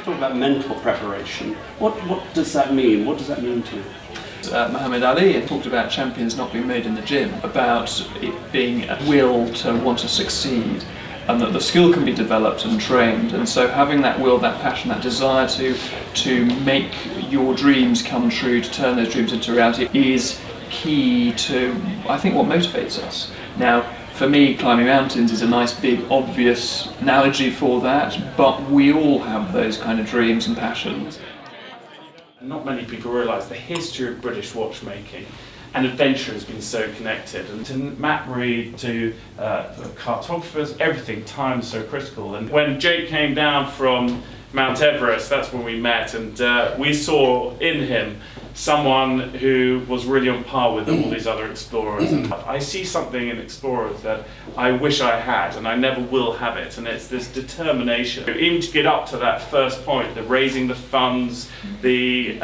Talk about mental preparation. What does that mean? What does that mean to you? Muhammad Ali talked about champions not being made in the gym, about it being a will to want to succeed, and that the skill can be developed and trained. And so having that will, that passion, that desire to make your dreams come true, to turn those dreams into reality, is key to, I think, what motivates us. Now, for me, climbing mountains is a nice, big, obvious analogy for that, but we all have those kind of dreams and passions. Not many people realise the history of British watchmaking and adventure has been so connected. And to Matt Reed, to cartographers, everything, time is so critical. And when Jake came down from Mount Everest, that's when we met, and we saw in him someone who was really on par with all these other explorers. And I see something in explorers that I wish I had, and I never will have it, and it's this determination. Even to get up to that first point, the raising the funds, the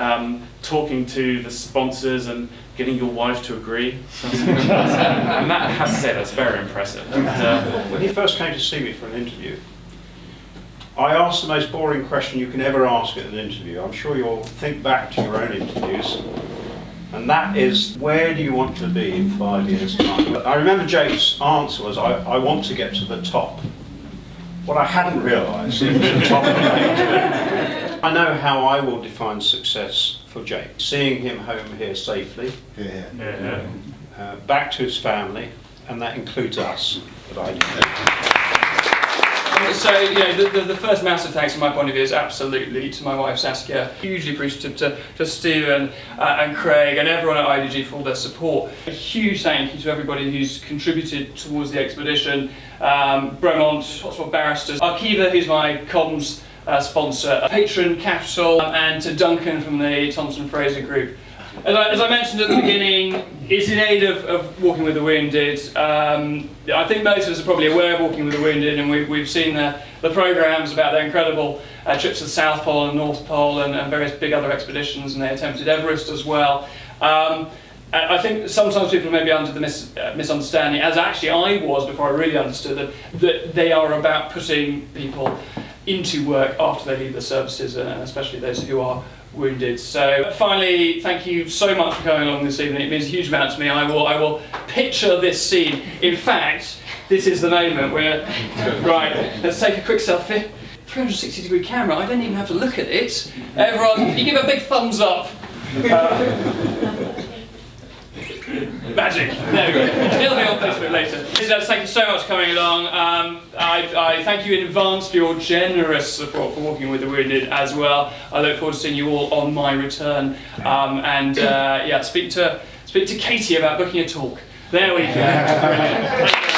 talking to the sponsors and getting your wife to agree. And that has to say, that's very impressive. And, when he first came to see me for an interview, I asked the most boring question you can ever ask at an interview. I'm sure you'll think back to your own interviews. And that is, where do you want to be in 5 years' time? I remember Jake's answer was, I want to get to the top. What I hadn't realised was the top of the mountain. I know how I will define success for Jake. Seeing him home here safely, back to his family, and that includes us at IDG. So, the first massive thanks from my point of view is absolutely to my wife Saskia. Hugely appreciative to Stephen and Craig and everyone at IDG for all their support. A huge thank you to everybody who's contributed towards the expedition. Bremont, Oxford Barristers, Arkiva, who's my comms sponsor, Patron Capital, and to Duncan from the Thomson Fraser Group. As I mentioned at the beginning, it's in aid of Walking with the Wounded. I think most of us are probably aware of Walking with the Wounded, and we've seen the programmes about their incredible trips to the South Pole and North Pole and various big other expeditions, and they attempted Everest as well. I think sometimes people may be under the misunderstanding, as actually I was before I really understood that they are about putting people into work after they leave the services, and especially those who are wounded. So finally, thank you so much for coming along this evening. It means a huge amount to me. I will picture this scene. In fact, this is the moment where, right, let's take a quick selfie. 360-degree camera, I don't even have to look at it. Everyone, you give a big thumbs up. Magic. There we go. It'll be on Facebook later. Thank you so much for coming along. I thank you in advance for your generous support for Walking with the Wounded as well. I look forward to seeing you all on my return. Speak to Katie about booking a talk. There we go.